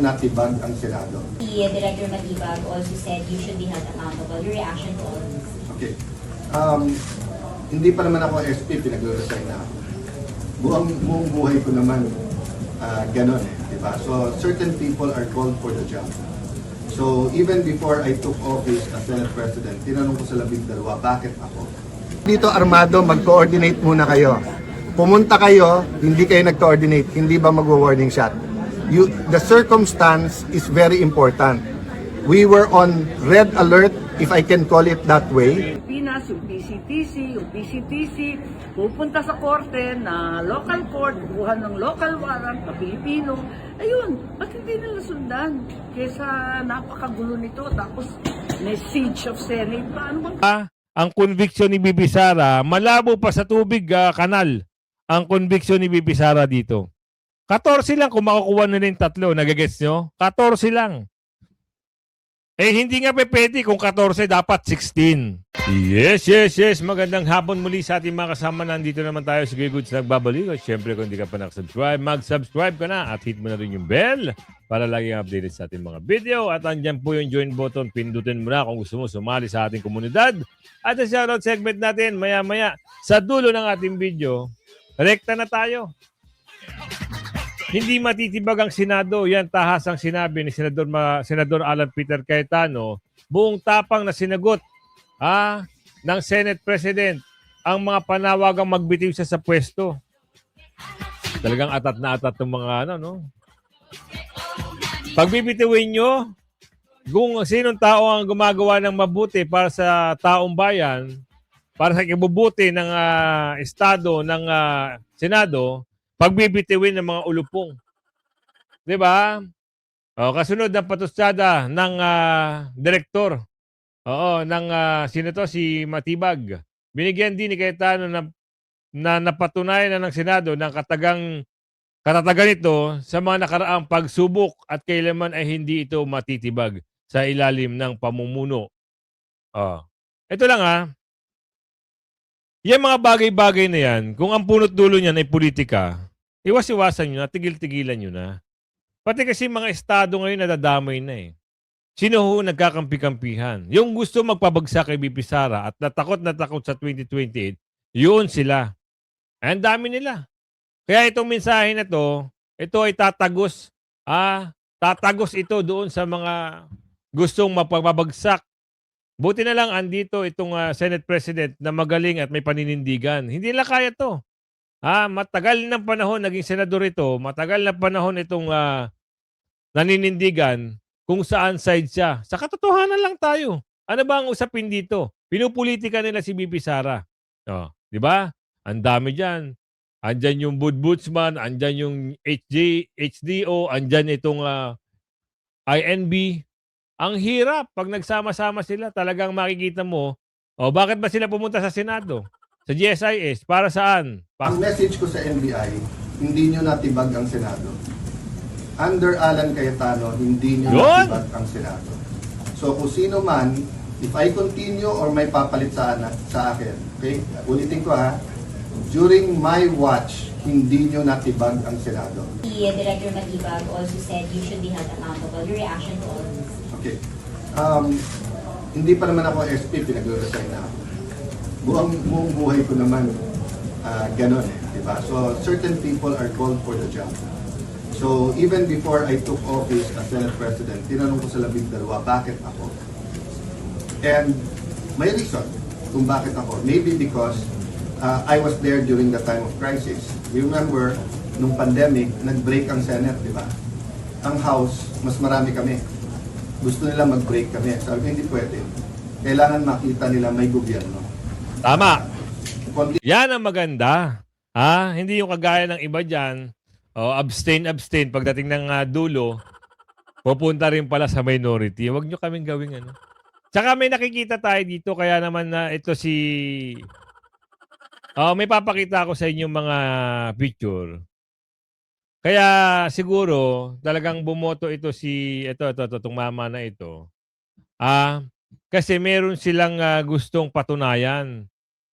natibag ang Senado. The Director Matibag also said you should be held accountable. Your reaction to all this? Okay. Hindi pa naman ako SP, pinag-resign na ako. Buong buhay ko naman ganon eh, di ba? So certain people are called for the job. So even before I took office as Senate President, tinanong ko sa labing-2, bakit ako? Dito armado, mag-coordinate muna kayo. Pumunta kayo, hindi kayo nag-coordinate, hindi ba mag-warning shot? The circumstance is very important. We were on red alert, if I can call it that way. Pilipinas, yung PCTC, pupunta sa korte na local court, bukuhan ng local warrant na Pilipino. Ayun, ba't hindi nila sundan? Kesa napakagulo nito, tapos may siege of Senate pa. Ano bang... Ang conviction ni Bibi Sara, malabo pa sa tubig kanal. Ang conviction ni Bibi Sara dito. 14 lang kung makukuha nila yung 3. Nagagets nyo? 14 lang. Eh, hindi nga pwede kung 14, dapat 16. Yes. Magandang hapon muli sa ating mga kasama. Nandito naman tayo sa Good Goods nagbabalik. At syempre, kung hindi ka pa nakasubscribe, mag-subscribe ka na at hit mo na rin yung bell para lagi kang updated sa ating mga video. At andyan po yung join button. Pindutin mo na kung gusto mo sumali sa ating komunidad. At ang shoutout segment natin, maya-maya, sa dulo ng ating video, rekta na tayo. Hindi matitibag ang Senado. Yan tahas ang sinabi ni Senador Alan Peter Cayetano. Buong tapang na sinagot ng Senate President ang mga panawagang magbitiw siya sa pwesto. Talagang atat na atat ng mga Pagbibitiwin nyo, kung sinong tao ang gumagawa ng mabuti para sa taong bayan, para sa kibubuti ng Estado, ng Senado, pagbibitiwin ng mga ulupong. Diba? Kasunod ng patutsada ng direktor. Ng sino to? Si Matibag. Binigyan din ni Cayetano na napatunayan na ng Senado ng katatagan ito sa mga nakaraang pagsubok at kailanman ay hindi ito matitibag sa ilalim ng pamumuno. Ito lang yung mga bagay-bagay na yan, kung ang punot dulo niyan ay politika, iwas-iwasan nyo na, tigil-tigilan nyo na. Pati kasi mga estado ngayon nadadamay na eh. Sino ho nagkakampi-kampihan? Yung gusto magpabagsak kay BP Sara at natakot sa 2028, yun sila. Ang dami nila. Kaya itong mensahe na to, ito ay tatagos. Tatagos ito doon sa mga gustong mapapabagsak. Buti na lang andito itong Senate President na magaling at may paninindigan. Hindi nila kaya to. Matagal ng panahon naging senador ito, matagal na panahon itong naninindigan kung saan side siya. Sa katotohanan lang tayo. Ano ba ang usapin dito? Pinupolitika nila si BP Sara. Di ba? Ang dami diyan. Andyan yung Budbudsman, andyan yung HDO, andyan itong INB. Ang hirap pag nagsama-sama sila, talagang makikita mo, bakit ba sila pumunta sa Senado? Sa GSIS, para saan? Ang message ko sa NBI, hindi nyo natibag ang Senado. Under Alan Cayetano, hindi nyo natibag ang Senado. So kung sino man, if I continue or may papalit sa akin, okay? Ulitin ko during my watch, hindi nyo natibag ang Senado. The Director Matibag also said you should be held accountable. Your reaction to all this? Okay. Hindi pa naman ako SP, pinag-resign na ako. Buong buhay ko naman ganon eh, di ba? So certain people are called for the job. So even before I took office as Senate President, tinanong ko sa labing-2, bakit ako? And may reason kung bakit ako. Maybe because I was there during the time of crisis. You remember, nung pandemic, nag-break ang Senate, di ba? Ang House, mas marami kami. Gusto nila mag-break kami. Sabi ko, hindi pwede. Kailangan makita nila may gobyerno. Tama. Yan ang maganda. Hindi yung kagaya ng iba dyan. Abstain. Pagdating ng dulo, pupunta rin pala sa minority. Huwag nyo kaming gawing Tsaka may nakikita tayo dito. Kaya naman ito may papakita ako sa inyong mga picture. Kaya siguro talagang bumoto ito itong mama na ito. Kasi meron silang gustong patunayan.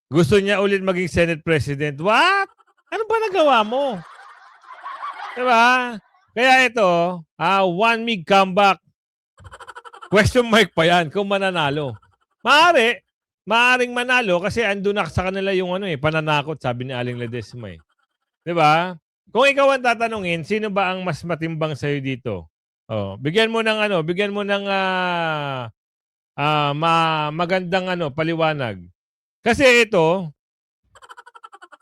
Gusto niya ulit maging Senate President. What? Ano ba nagawa mo? Diba? Kaya ito, 1 mig comeback. Question mark pa yan kung mananalo. Maaring manalo kasi andun na sa kanila yung pananakot, sabi ni Aling Ledesma eh. 'Di ba? Kung ikaw ang tatanungin, sino ba ang mas matimbang sa dito? Oh, bigyan mo ng magandang paliwanag. Kasi ito,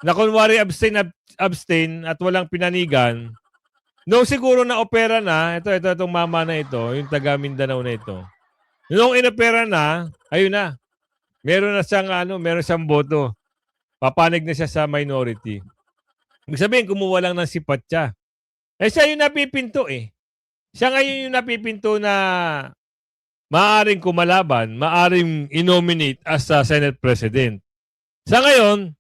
na kunwari abstain at walang pinanigan, nung siguro na opera na, itong mama na ito, yung taga Mindanao na ito. Nung inopera na, ayun na. Meron siyang boto. Papanig na siya sa minority. Ibig sabihin, kumuha lang ng sipat siya. Siya yung napipinto eh. Siya ngayon yung napipinto na maaaring kumalaban, maaaring inominate as Senate President. Sa ngayon,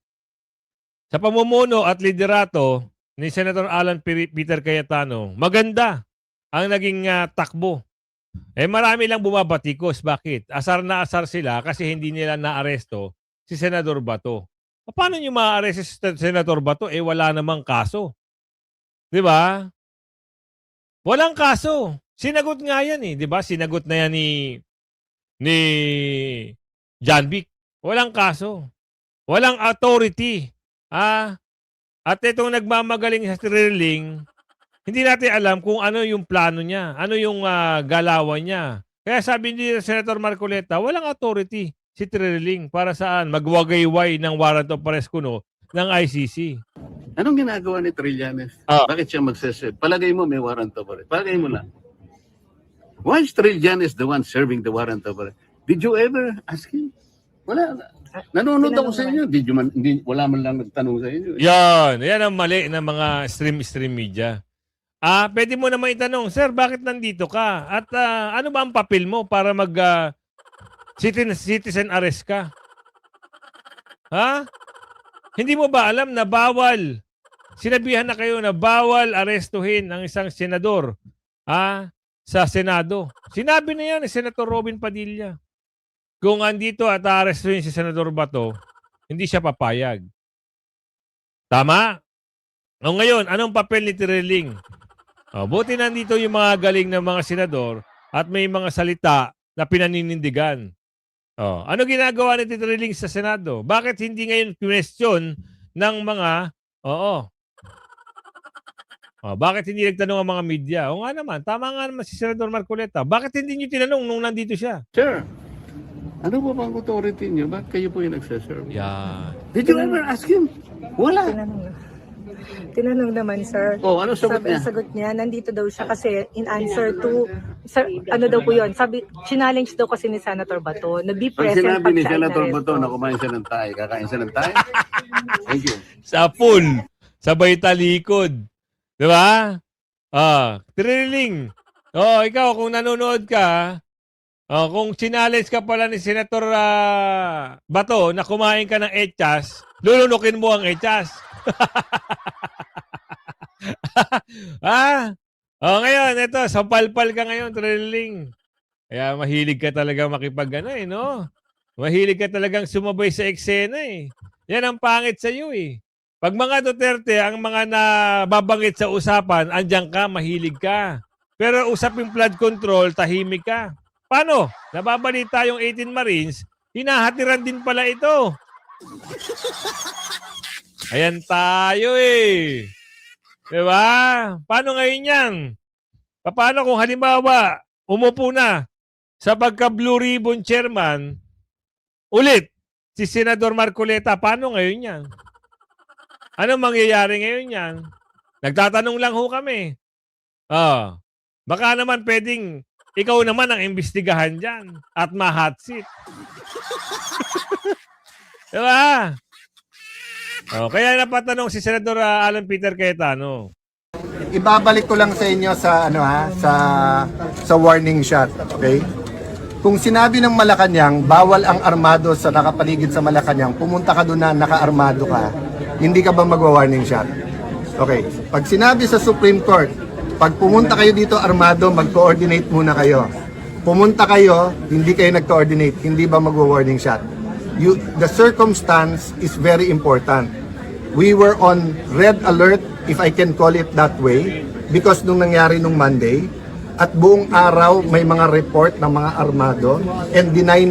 sa pamumuno at liderato ni Senator Alan Peter Cayetano, maganda ang naging takbo. Marami lang bumabatikos. Bakit? Asar na asar sila kasi hindi nila naaresto si Senador Bato. Paano nyo ma-arrest si Senator Bato? Wala namang kaso. Di ba? Walang kaso. Sinagot nga yan eh. Di ba? Sinagot na yan ni John Vic. Walang kaso. Walang authority. At itong nagmamagaling sa Trilling, hindi natin alam kung ano yung plano niya, ano yung galawan niya. Kaya sabi ni Senator Marcoleta, walang authority si Trilling para saan? Magwagayway ng warrant of arrest kuno ng ICC. Anong ginagawa ni Trillanes? Bakit siya magsaserve? Palagay mo may warrant of arrest. Palagay mo lang. Why is Trillanes the one serving the warrant of arrest? Did you ever ask him? Wala. Nanonood ako sa inyo. Wala man lang nagtanong sa inyo. Yan ang mali ng mga stream media. Pwede mo naman itanong, Sir, bakit nandito ka? At ano ba ang papel mo para citizen arrest ka? Hindi mo ba alam na bawal? Sinabihan na kayo na bawal arestuhin ang isang senador sa Senado. Sinabi na yan ni Senator Robin Padilla. Kung andito at arestuhin si Senador Bato, hindi siya papayag. Tama? O ngayon, anong papel ni Trilling? Buti nandito yung mga galing ng mga senador at may mga salita na pinaninindigan. Ano ginagawa ni Trilling sa Senado? Bakit hindi ngayon question ng mga bakit hindi nagtanong ang mga media? O nga naman, tama nga naman si Senador Marcoleta. Bakit hindi niyo tinanong nung nandito siya? Sir, ano ba bang authority niyo? Bakit kayo po yung nagsaserve? Yan. Did you ever ask him? Wala. Tinanong naman, sir. Ano sagot niya? Sagot niya, nandito daw siya kasi in answer to, ano daw po yun, sabi, challenge daw kasi ni Senator Bato, na be Pag present sinabi pag ni siya Senator inaresto. Bato na kumain siya ng tayo, kakain siya ng tayo? Thank you. Sa pool. Sabay talikod. Di ba? Trilling. Ikaw, kung nanonood ka, kung challenge ka pala ni Senator Bato na kumain ka ng echas, lulunukin mo ang echas. Ngayon, ito, sampalpal ka ngayon, Trilling. Kaya mahilig ka talaga no? Mahilig ka talagang sumabay sa eksena eh. Yan ang pangit sa iyo eh. Pag mga Duterte, ang mga nababangit sa usapan, andyan ka, mahilig ka. Pero usaping flood control, tahimik ka. Paano? Nababalita yung 18 Marines, hinahatiran din pala ito. Ayan tayo eh. Diba? Paano ngayon yan? Paano kung halimbawa, umupo na sa pagka-Blue Ribbon Chairman, ulit, si Senador Marcoleta, paano ngayon yan? Ano mangyayari ngayon yan? Nagtatanong lang ho kami. Baka naman pwedeng ikaw naman ang imbestigahan dyan at ma-hot seat. Diba? Kaya napatanong si Senador Alan Peter Cayetano. Ibabalik ko lang sa inyo sa sa warning shot, okay? Kung sinabi ng Malacanang, bawal ang armado sa nakapaligid sa Malacanang, pumunta ka doon na naka-armado ka, hindi ka ba magwa-warning shot? Okay. Pag sinabi sa Supreme Court, pag pumunta kayo dito armado, mag-coordinate muna kayo. Pumunta kayo, hindi kayo nag-coordinate, hindi ba magwa-warning shot? The circumstance is very important. We were on red alert, if I can call it that way. because nung nangyari nung Monday, at buong araw may mga report ng mga armado and deny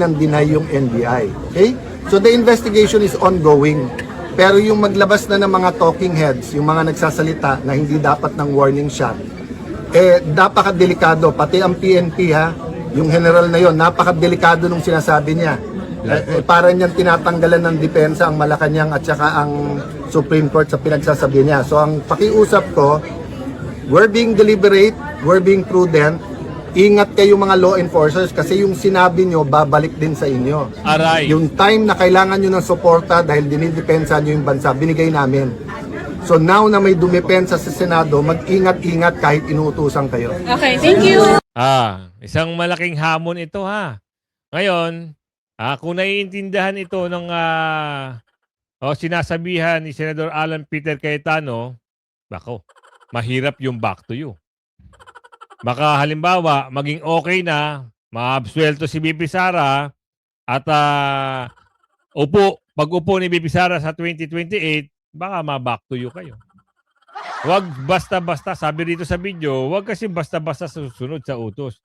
yung NBI. Okay? So the investigation is ongoing. Pero yung maglabas na ng mga talking heads, yung mga nagsasalita na hindi dapat ng warning shot, napakadelikado. Pati ang PNP ha, yung general na yon, napakadelikado nung sinasabi niya. Para niyang tinatanggalan ng depensa ang Malacanang at saka ang Supreme Court sa pinagsasabi niya. So ang pakiusap ko, we're being deliberate, we're being prudent. Ingat kayo mga law enforcers kasi yung sinabi nyo, babalik din sa inyo. Aray. Yung time na kailangan nyo ng suporta dahil dinidepensa nyo yung bansa, binigay namin. So now na may dumepensa sa Senado, mag-ingat-ingat kahit inuutusan kayo. Okay, thank you. Isang malaking hamon ito ha. Ngayon, kung naiintindihan ito ng sinasabihan ni Senador Alan Peter Cayetano, bako, mahirap yung back to you. Baka halimbawa, maging okay na, maabsuelto si BP Sara at pag-upo ni BP Sara sa 2028, baka ma-back to you kayo. Huwag basta-basta, sabi dito sa video, huwag kasi basta-basta susunod sa utos.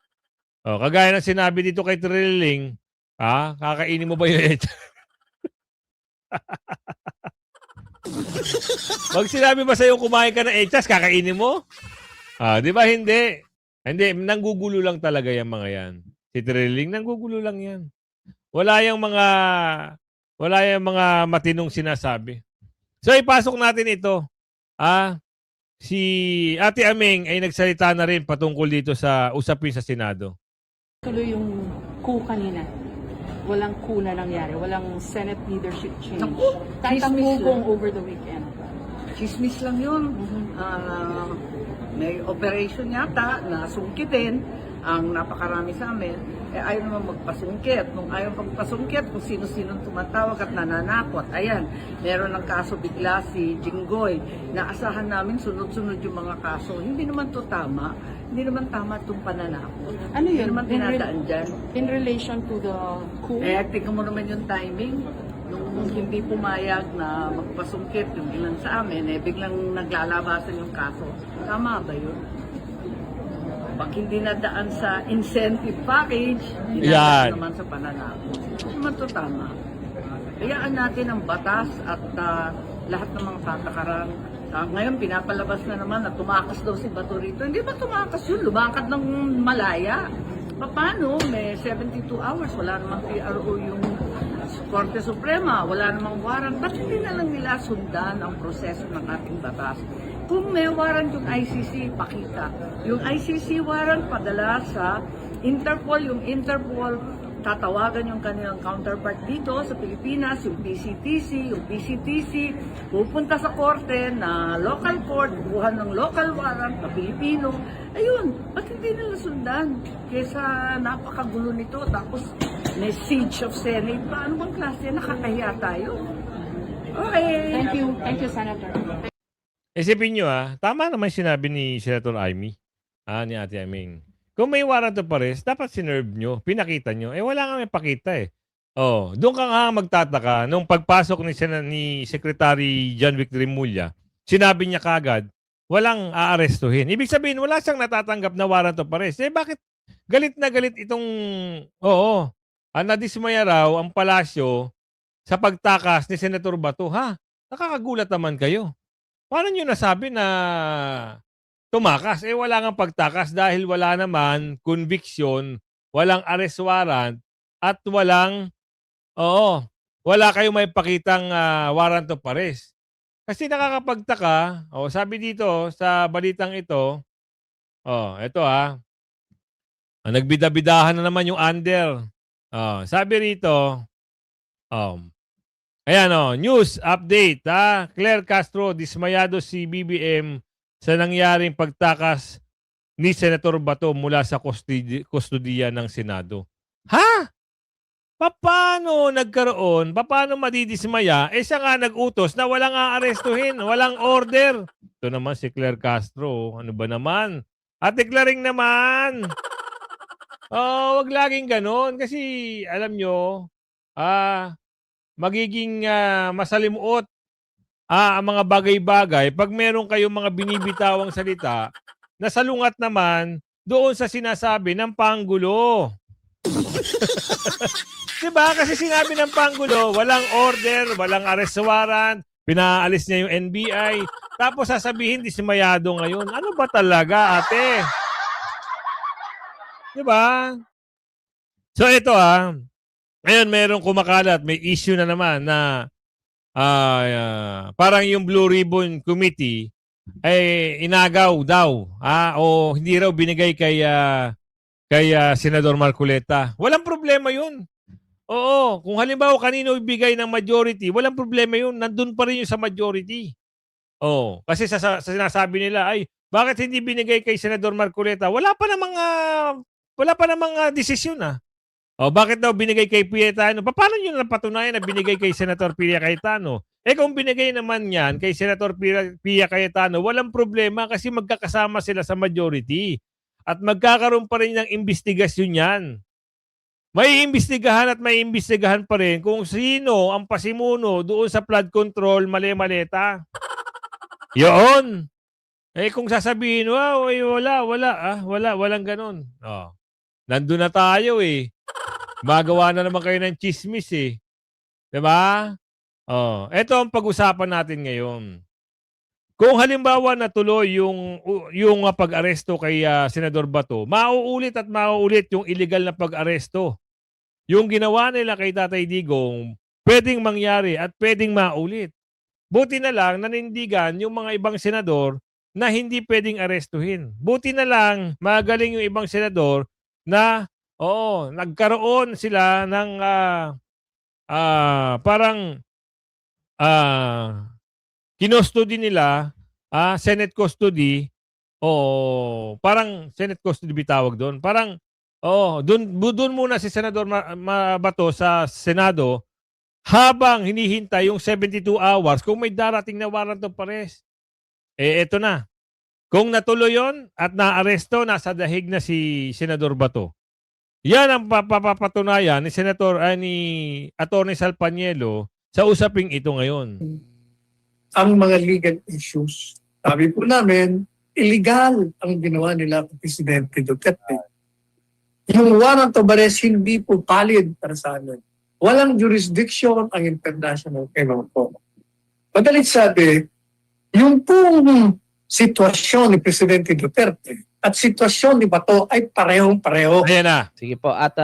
Kagaya ng sinabi dito kay Trilling, kakainin mo ba yun? Pag sinabi ba sa'yo kumain ka ng echas, kakainin mo? Di ba hindi? Hindi, nanggugulo lang talaga yung mga yan. Si Trilling, nanggugulo lang yan. Wala yung mga matinong sinasabi. So, ipasok natin ito. Si Ate Aming ay nagsalita na rin patungkol dito sa usapin sa Senado. Tuloy yung coup kanina. Walang coup na nangyari. Walang Senate leadership change. Naku, Kahit ang chismis coup lang. over the weekend. Chismis lang yun. May operation yata na sungkitin ang napakarami sa amin. Ayaw naman magpasungkit. Nung ayaw magpasungkit, kung sino-sino tumatawag at nananakot. Ayan, meron ng kaso bigla si Jinggoy. Naasahan namin sunod-sunod yung mga kaso. Hindi naman to tama. Hindi naman tama itong pananakot. Ano Hindi yun? naman dinadaan dyan. In relation to the coup? Tingnan mo naman yung timing. Nung hindi pumayag na magpasungkit yung ilan sa amin, biglang naglalabasan yung kaso. Tama ba yun? Pag hindi nadaan sa incentive package, dinadaan naman sa pananakot. Hindi naman to tama. Hayaan natin ang batas at lahat ng mga patakaran. Ngayon, pinapalabas na naman na tumakas daw si Bato rito. Hindi ba tumakas yun? Lumakad ng malaya. Paano? May 72 hours. Wala namang PRO yung Korte Suprema. Wala namang warrant. Ba't hindi na lang nila sundan ang proseso ng ating batas? Kung may warrant yung ICC, pakita. Yung ICC warrant padala sa Interpol. Yung Interpol tatawagan yung kanilang counterpart dito sa Pilipinas, yung PCTC, pupunta sa korte na local court, buhan ng local warrant na Pilipino. Ayun, ba't hindi nila sundan? Kesa napakagulo nito, tapos may siege of Senate pa. Ano bang klase? Nakakahiya tayo. Okay. Thank you, Senator. Isipin nyo tama naman sinabi ni Senator Amy, ni Ate Aming. Kung may warrant of arrest, dapat sinerve nyo, pinakita nyo. Wala nga may pakita doon ka nga magtataka. Nung pagpasok ni Secretary John Vic Rimulya, sinabi niya kagad, walang aarestuhin. Ibig sabihin, wala siyang natatanggap na warrant of arrest. Bakit galit na galit itong, nadismaya raw ang palasyo sa pagtakas ni Senator Bato. Nakakagulat naman kayo. Paano nyo nasabi na tumakas? Wala nga pagtakas dahil wala naman conviction, walang arrest warrant, at wala kayong may pakitang warrant of arrest. Kasi nakakapagtaka, sabi dito sa balitang ito, ito nagbida-bidahan na naman yung under. Sabi rito, news update, Claire Castro, dismayado si BBM sa nangyaring pagtakas ni Senator Bato mula sa kustodiya ng Senado. Paano nagkaroon? Paano madidismaya? Siya nga nag-utos na walang aarestuhin, walang order. Ito naman si Claire Castro. Ano ba naman? Ate Claring naman. Wag laging ganon. Kasi alam nyo, magiging masalimuot ang mga bagay-bagay pag meron kayong mga binibitawang salita nasalungat naman doon sa sinasabi ng Pangulo. Diba? Kasi sinabi ng Pangulo, walang order, walang arrest warrant, pinaalis niya yung NBI, tapos sasabihin dismayado ngayon. Ano ba talaga, ate? Diba? So ito ngayon merong kumakalat, may issue na naman na parang yung Blue Ribbon Committee ay inagaw daw o hindi raw binigay kay Senador Marcoleta. Walang problema yun. Oo, kung halimbawa kanino ibigay ng majority, walang problema yun. Nandun pa rin yung sa majority. Oo, kasi sa sinasabi nila ay bakit hindi binigay kay Senador Marcoleta? Wala pa namang desisyon O bakit daw binigay kay Cayetano? Paano nyo napatunayan na binigay kay Senator Pia Cayetano? Kung binigay naman yan kay Senator Pia Cayetano, walang problema kasi magkakasama sila sa majority. At magkakaroon pa rin ng investigasyon yan. May imbestigahan at may imbestigahan pa rin kung sino ang pasimuno doon sa flood control mali-maleta. Yun. Kung sasabihin, walang ganun. Nandun na tayo Magawa na naman kayo ng chismis Diba? Ito ang pag-usapan natin ngayon. Kung halimbawa natuloy yung pag-aresto kay Senador Bato, mauulit at mauulit yung illegal na pag-aresto. Yung ginawa nila kay Tatay Digong, pwedeng mangyari at pwedeng maulit. Buti na lang nanindigan yung mga ibang senador na hindi pwedeng arestuhin. Buti na lang magaling yung ibang senador na nagkaroon sila ng parang kinustody nila, Senate custody, parang Senate custody bitawag doon. Parang, doon muna si Senador Bato sa Senado habang hinihintay yung 72 hours kung may darating na warrant of arrest. Eto na. Kung natuloy yon at naaresto, nasa dahig na si Senador Bato. Yan ang papapatunayan ni ni Atty. Sal Panielo sa usaping ito ngayon. Ang mga legal issues, sabi po namin, illegal ang ginawa nila kay Presidente Duterte. Yung warrant of arrest hindi po valid para sa amin. Walang jurisdiction ang international criminal law. Madalit sabi, yung pong sitwasyon ni Presidente Duterte at sitwasyon ni Bato ay parehong-pareho. Ayan na. Sige po. At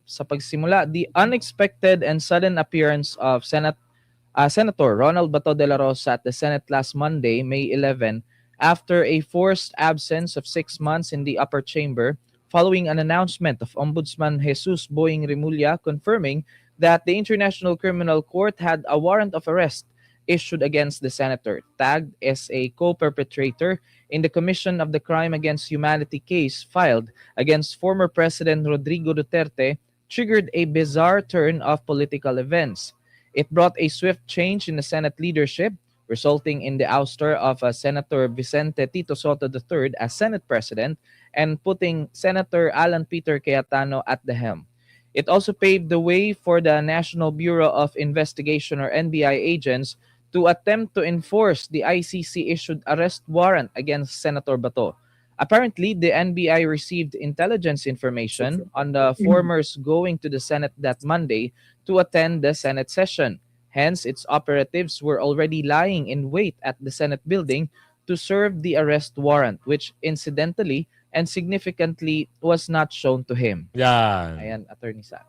sa pagsimula, the unexpected and sudden appearance of Senator Ronald Bato de la Rosa at the Senate last Monday, May 11, after a forced absence of 6 months in the upper chamber, following an announcement of Ombudsman Jesus Boying Remulla confirming that the International Criminal Court had a warrant of arrest issued against the senator, tagged as a co-perpetrator in the commission of the crime against humanity case filed against former President Rodrigo Duterte, triggered a bizarre turn of political events. It brought a swift change in the Senate leadership, resulting in the ouster of Senator Vicente Tito Soto III as Senate President and putting Senator Alan Peter Cayetano at the helm. It also paved the way for the National Bureau of Investigation or NBI agents to attempt to enforce the ICC-issued arrest warrant against Senator Bato. Apparently, the NBI received intelligence information on the formers going to the Senate that Monday to attend the Senate session. Hence, its operatives were already lying in wait at the Senate building to serve the arrest warrant, which incidentally and significantly was not shown to him. Yan. Ayan, Attorney Sal.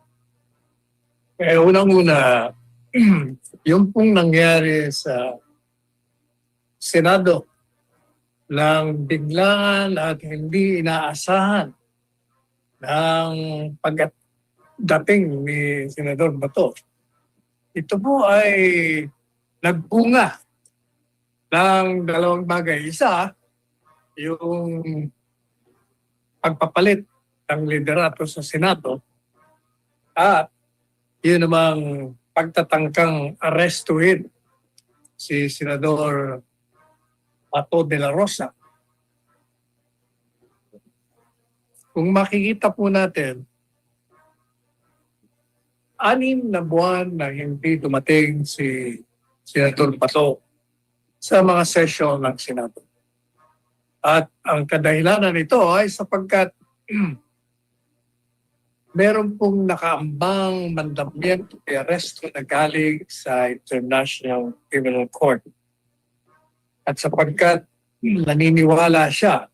Unang-una, yung pong nangyari sa Senado ng biglaan at hindi inaasahan ng pagdating ni Senador Bato. Ito po ay nagbunga ng dalawang bagay. Isa, yung pagpapalit ng liderato sa Senado at yun namang pagtatangkang arestuhin si Senador Bato de la Rosa. Kung makikita po natin, 6 na buwan na hindi dumating si Senador Bato sa mga session ng Senado. At ang kadahilanan nito ay sapagkat meron pong nakaambang mandamiento de arresto na galing sa International Criminal Court. At sapagkat naniniwala siya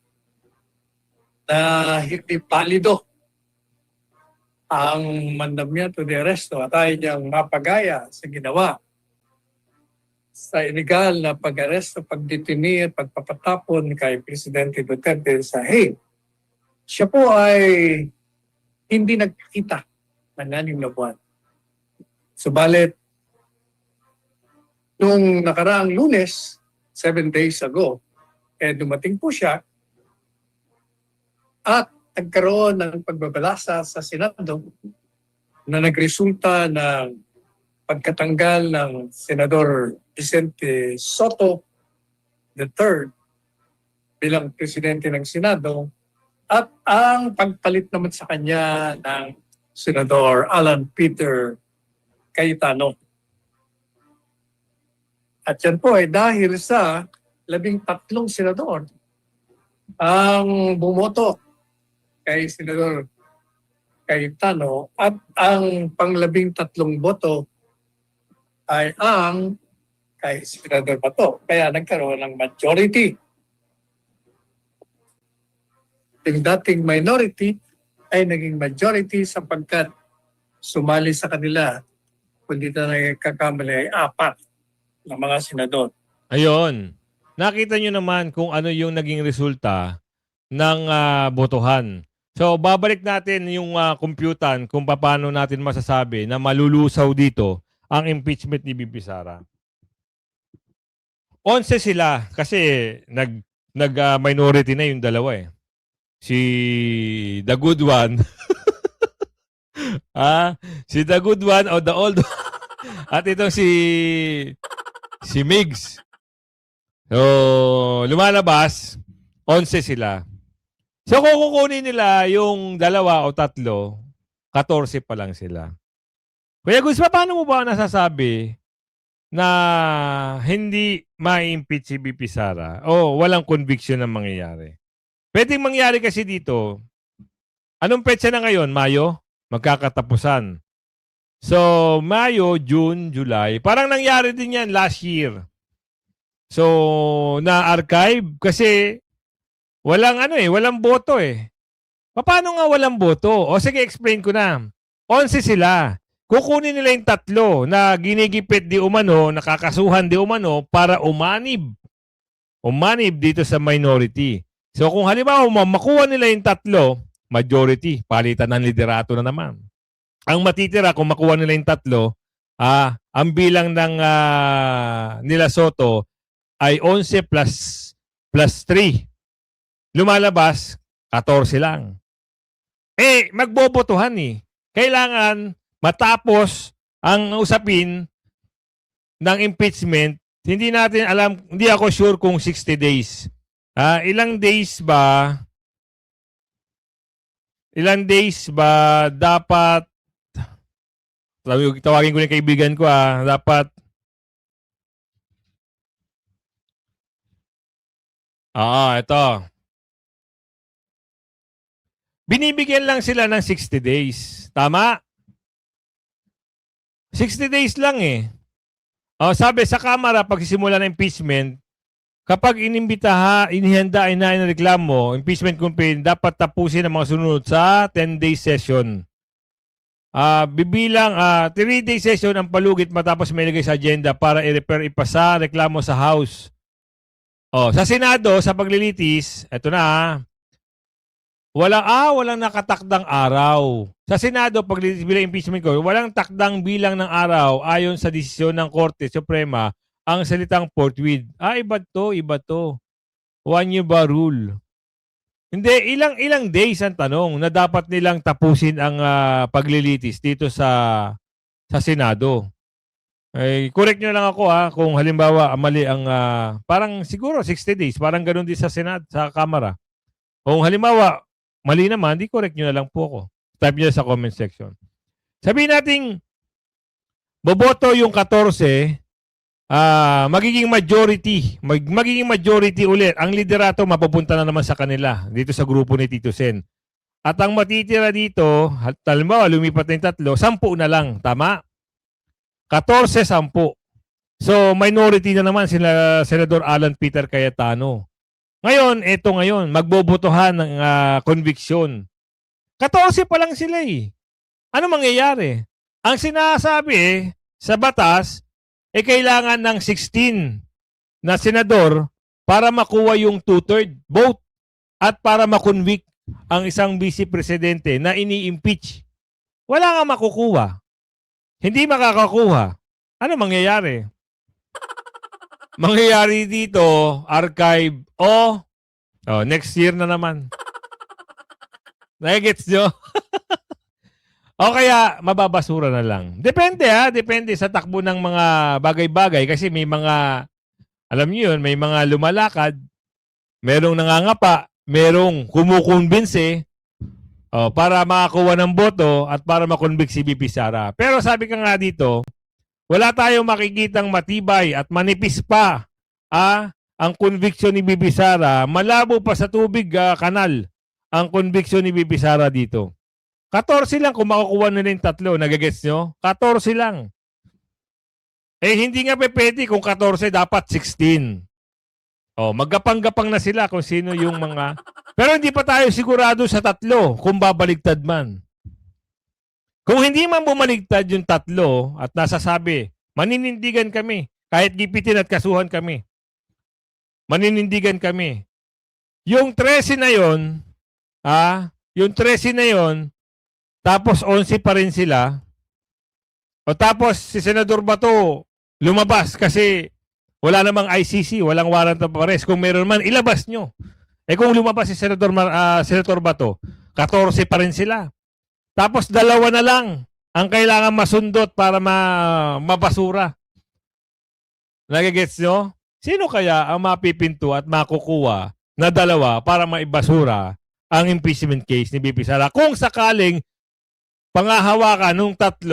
na hindi palido ang mandamiento de arresto at ayaw niyang mapagaya sa ginawa sa illegal na pag-aresto, pagdetini at pagpapatapon kay Presidente Duterte sa Hague. Siya po ay hindi nagkita ng 6 na buwan. Subalit, nung nakaraang Lunes, 7 days ago, dumating po siya at nagkaroon ng pagbabalasa sa Senado na nagresulta ng pagkatanggal ng Senador Vicente Soto III bilang presidente ng Senado at ang pagpalit naman sa kanya ng Senador Alan Peter Cayetano. At yan po ay dahil sa 13 senador ang bumoto kay Senador Cayetano at ang pang-13 boto ay ang kay Senador Bato. Kaya nagkaroon ng majority. Yung dating minority ay naging majority sapagkat sumali sa kanila, kundi na nagkakamali ay 4 na mga senador. Ayun. Nakita nyo naman kung ano yung naging resulta ng botohan. So, babalik natin yung computan kung paano natin masasabi na malulusaw dito ang impeachment ni Bibi Sara. 11 sila kasi nag-minority na yung dalawa eh. Si The Good One. Si The Good One o The Old One. At itong si Migs. So, lumalabas, 11 sila. So, kung kukunin nila yung 2 o 3, 14 pa lang sila. Kuya Gus, paano mo ba nasasabi na hindi ma-impeach si BP Sara o walang conviction na mangyayari? Pwedeng mangyari kasi dito, anong petsa na ngayon? Mayo? Magkakatapusan. So, Mayo, June, July. Parang nangyari din yan last year. So, na-archive kasi walang walang boto eh. Paano nga walang boto? O sige, explain ko na. 11 sila. Kukunin nila yung 3 na ginigipit di umano, nakakasuhan di umano para umanib. Umanib dito sa minority. So kung halimbawa makuha nila yung 3, majority, palitan ng liderato na naman. Ang matitira kung makuha nila yung 3, ang bilang ng nila Soto ay 11 plus 3. Lumalabas, 14 lang. Magbobotohan eh. Kailangan matapos ang usapin ng impeachment, hindi natin alam, hindi ako sure kung 60 days. Ilang days ba dapat, tawagin ko yung kaibigan ko dapat, ito. Binibigyan lang sila ng 60 days. Tama? 60 days lang eh. Sabi sa Kamara, pagsisimula ng impeachment, kapag inihanda na reklamo, impeachment campaign, dapat tapusin ang mga sunod sa 10-day session. Bibilang 3-day session ang palugit matapos may ilagay sa agenda para i-refer ipasa reklamo sa House. Sa Senado, sa paglilitis, eto na walang nakatakdang araw. Sa Senado, bilang impeachment ko, walang takdang bilang ng araw ayon sa desisyon ng Korte Suprema ang salitang forthwith. Iba to. 1 year ba rule? Hindi, ilang days ang tanong na dapat nilang tapusin ang paglilitis dito sa Senado. Correct nyo lang ako kung halimbawa mali ang parang siguro 60 days, parang ganun din sa Senado, sa Kamara. Kung halimbawa mali naman, di correct nyo na lang po ako. Type nyo sa comment section. Sabihin natin, boboto yung 14, magiging majority ulit. Ang liderato mapupunta na naman sa kanila dito sa grupo ni Tito Sen. At ang matitira dito, halimbawa lumipat na yung 3, 10 na lang, tama? 14-10. So minority na naman sila Senador Alan Peter Cayetano. Ngayon, magbobotohan ng conviction. 14 pa lang sila eh. Ano mangyayari? Ang sinasabi sa batas, kailangan ng 16 na senador para makuha yung 2/3 vote at para makonvict ang isang vice presidente na ini-impeach. Wala nga makukuha. Hindi makakakuha. Ano mangyayari? Mangyayari dito, archive, next year na naman. Nagigets nyo? O kaya, mababasura na lang. Depende depende sa takbo ng mga bagay-bagay kasi may mga, alam niyo yun, may mga lumalakad, merong nangangapa, merong kumukonbinse para makakuha ng boto at para makonvict si BP Sara. Pero sabi ka nga dito, wala tayong makikitang matibay at manipis pa ang conviction ni BP Sara. Malabo pa sa tubig kanal ang conviction ni BP Sara dito. 14 lang kung makukuha nila yung 3. Nagagets nyo? 14 lang. Hindi nga pwede kung 14, dapat 16. Maggapang-gapang na sila kung sino yung mga... Pero hindi pa tayo sigurado sa 3 kung babaligtad man. Kung hindi man bumaligtad yung 3 at nasasabi, maninindigan kami, kahit gipitin at kasuhan kami. Maninindigan kami. Yung 13 na yon, yung 13 na yon, tapos 11 pa rin sila. O tapos si Senador Bato lumabas kasi wala namang ICC, walang warrant of arrest. Kung meron man, ilabas nyo. Kung lumabas si Senator Bato, 14 pa rin sila. Tapos 2 na lang ang kailangan masundot para mabasura. Nagigets nyo? Sino kaya ang mapipinto at makukuha na 2 para maibasura ang impeachment case ni BP Sara? Kung sakaling pangahawakan nung 3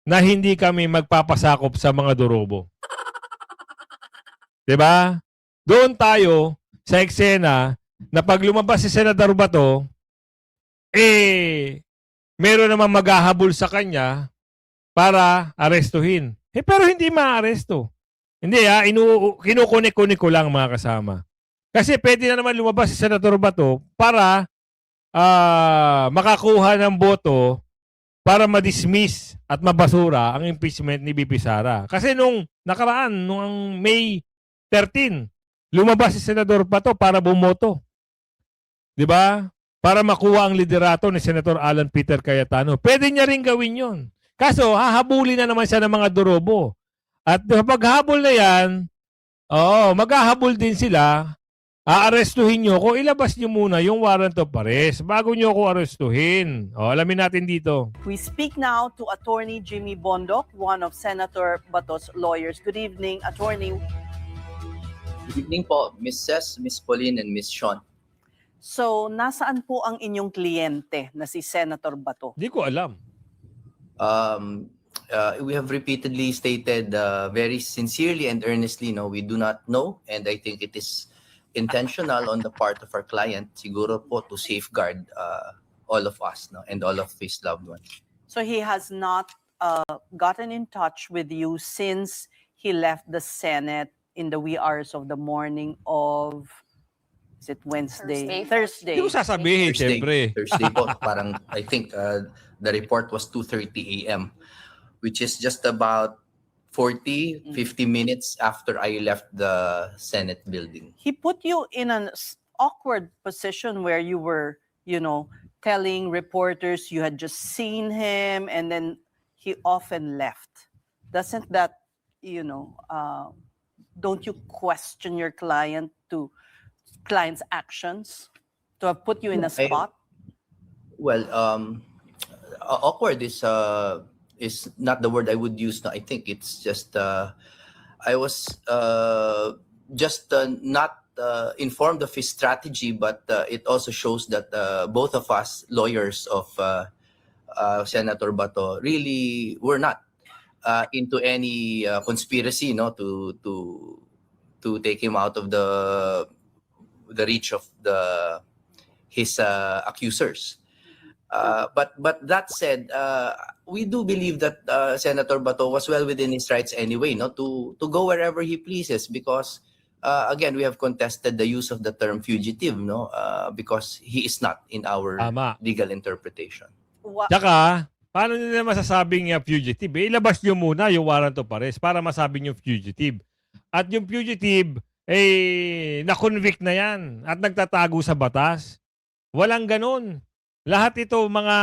na hindi kami magpapasakop sa mga durobo. Diba? Doon tayo sa eksena na pag lumabas si Senador Bato, meron namang maghahabol sa kanya para arestuhin. Pero hindi maaresto. Hindi kinukunik-kunik ko lang mga kasama. Kasi pwede na naman lumabas si Senador Bato para makakuha ng boto para ma-dismiss at mabasura ang impeachment ni BP Sara. Kasi nung nakaraan, nung May 13, lumabas si Senador Bato para bumoto. 'Di ba? Para makuha ang liderato ni Senator Alan Peter Cayetano. Pwede niya rin gawin 'yon. Kaso hahabulin na naman siya ng mga durobo. At kapag habol na 'yan, maghahabol din sila. Aarestuhin nyo kung ilabas nyo muna yung warrant of arrest bago nyo ako arestuhin. Alamin natin dito. We speak now to Attorney Jimmy Bondoc, one of Senator Bato's lawyers. Good evening, Attorney. Good evening po, Ms. Ces, Ms. Pauline, and Ms. Sean. So, nasaan po ang inyong kliyente na si Senator Bato? Hindi ko alam. We have repeatedly stated very sincerely and earnestly, no, we do not know, and I think it is intentional on the part of our client, siguro po to safeguard all of us, no, and all of his loved ones. So he has not gotten in touch with you since he left the Senate in the wee hours of the morning of, is it Wednesday? Thursday. Hindi ko sasabihin, siyempre. Thursday po, parang I think the report was 2:30 a.m., which is just about 40, 50 minutes after I left the Senate building. He put you in an awkward position where you were, telling reporters you had just seen him and then he often left. Doesn't that, don't you question your client's actions to have put you in a spot? Awkward is not the word I would use. I think it's just I was just not informed of his strategy, but it also shows that both of us lawyers of Senator Bato really were not. into any conspiracy, no, to take him out of the reach of his accusers. But that said, we do believe that Senator Bato was well within his rights anyway, no, to go wherever he pleases, because again, we have contested the use of the term fugitive, no, because he is not in our Tama. legal interpretation. Tsaka, paano nyo na masasabing fugitive? Ilabas nyo muna yung warrant of arrest para masabi nyo fugitive. At yung fugitive, na-convict na yan at nagtatago sa batas. Walang ganun. Lahat ito mga,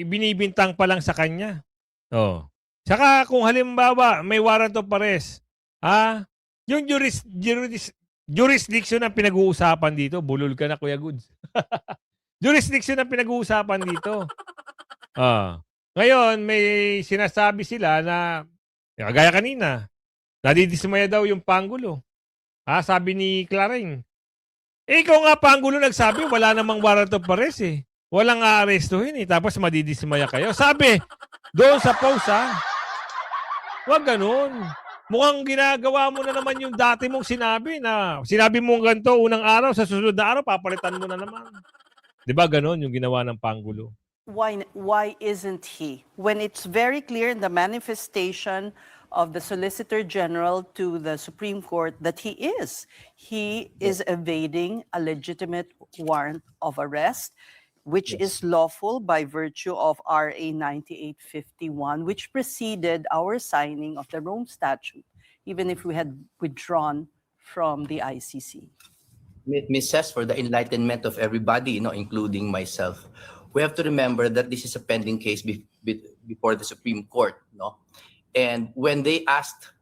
binibintang pa lang sa kanya. Tsaka kung halimbawa may warrant of arrest, yung jurisdiction ang pinag-uusapan dito, bulol ka na Kuya Goods. Jurisdiction ang pinag-uusapan dito. Ngayon, may sinasabi sila na, gaya kanina, nadidismaya daw yung Pangulo. Sabi ni Claring. Ikaw nga, Pangulo, nagsabi, wala namang warrant of arrest eh. Walang aarestuhin eh. Tapos madidismaya kayo. Sabi, doon sa post wag ganun. Mukhang ginagawa mo na naman yung dati mong sinabi na, sinabi mo ganito unang araw, sa susunod na araw, papalitan mo na naman. Di ba ganun yung ginawa ng Pangulo? Why isn't he? When it's very clear in the manifestation of the Solicitor General to the Supreme Court that he is evading a legitimate warrant of arrest, which is lawful by virtue of RA 9851, which preceded our signing of the Rome Statute, even if we had withdrawn from the ICC. Ms. Cess, for the enlightenment of everybody, including myself, we have to remember that this is a pending case before the Supreme Court, no? And when they asked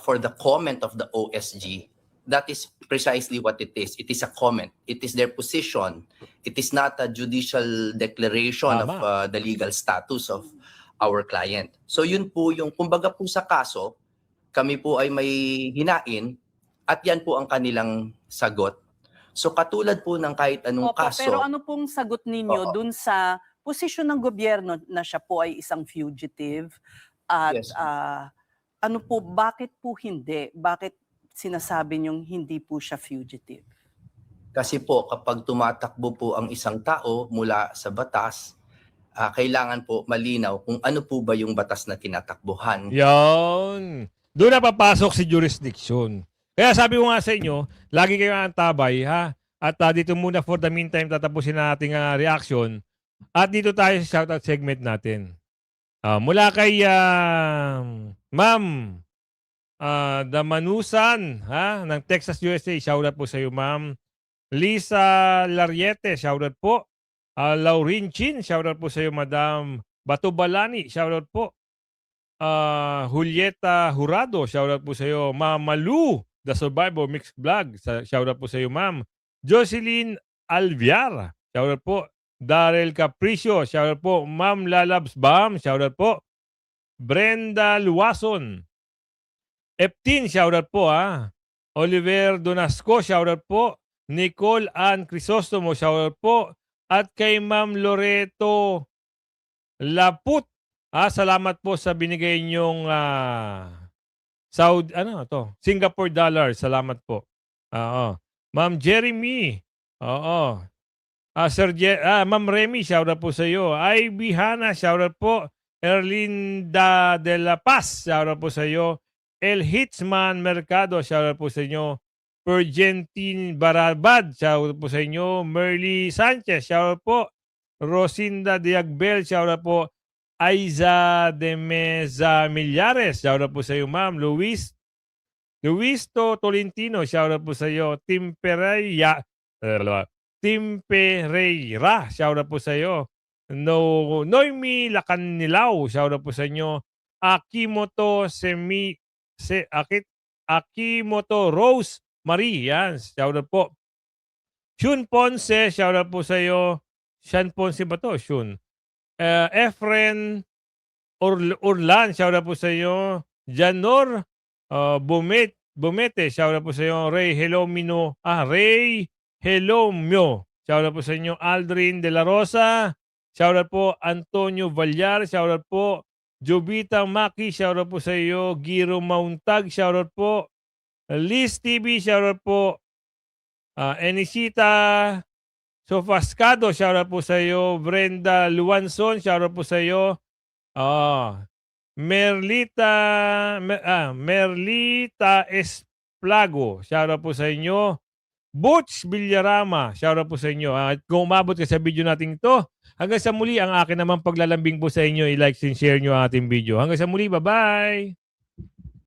for the comment of the OSG, that is precisely what it is. It is a comment. It is their position. It is not a judicial declaration of the legal status of our client. So yun po yung, kumbaga po sa kaso, kami po ay may hinain at yan po ang kanilang sagot. So katulad po ng kahit anong kaso. Pero ano pong sagot ninyo dun sa posisyon ng gobyerno na siya po ay isang fugitive? At Yes. bakit po hindi? Bakit sinasabi niyong hindi po siya fugitive? Kasi po kapag tumatakbo po ang isang tao mula sa batas, kailangan po malinaw kung ano po ba yung batas na tinatakbuhan. Yan. Doon na papasok si jurisdiction. Kaya sabi ko nga sa inyo, lagi kayo antabay, ha? At dito muna for the meantime, tatapusin na ating reaction. At dito tayo sa shoutout segment natin. Mula kay Ma'am Damanusan, ng Texas, USA. Shoutout po sa iyo, Ma'am. Lisa Lariete, shoutout po. Laurin Chin, shoutout po sa iyo, Madam. Batubalani, shoutout po. Julieta Jurado, shoutout po sa iyo. Ma'am Malu, The Survivor Mixed Vlog, shoutout po sa iyo, Ma'am. Jocelyn Alviar, shoutout po. Darrell Capricio, shoutout po. Ma'am Lalabs Bam, shoutout po. Brenda Luwason. Eptin, shoutout po Oliver Donasco, shoutout po. Nicole Ann Crisostomo, shoutout po. At kay Ma'am Loreto Laput, salamat po sa binigay niyong Singapore dollar. Salamat po. Ma'am Jeremy. Ma'am Remy, shoutout po sa iyo. Ivy Hana, shoutout po. Erlinda de la Paz, shoutout po sa iyo. El Hitzman Mercado, shoutout po sa inyo. Pergentin Barabad, shoutout po sa inyo. Merly Sanchez, shoutout po. Rosinda Diagbel, shoutout po. Aiza de Meza Millares, shoutout po sa iyo, Ma'am. Luisto Tolentino, shoutout po sa iyo. Tim Pereira, shoutout po sa iyo. Noemi Lacanilaw, shoutout po sa inyo. Akimoto Rose Marie, yan, shoutout po. Shun Ponce, shoutout po sa iyo. Sean Ponce ba to? Shun. Efren Urlan, shoutout po sa iyo. Janor Bumete, shoutout po sa iyo. Ray Helomio, shoutout po sa inyo. Aldrin De La Rosa, shoutout po. Antonio Vallar, shoutout po. Jovita Maki, shoutout po sa iyo. Giro Mauntag, shoutout po. Liz TV, shoutout po. Enisita Sofascado, shoutout po sa iyo. Brenda Luanson, shoutout po sa iyo. Merlita Esplago, shoutout po sa inyo. Butch Villarama, shoutout po sa inyo. At kung umabot ka sa video natin ito, hanggang sa muli, ang akin naman paglalambing po sa inyo, i-like and share nyo ang ating video. Hanggang sa muli, bye-bye!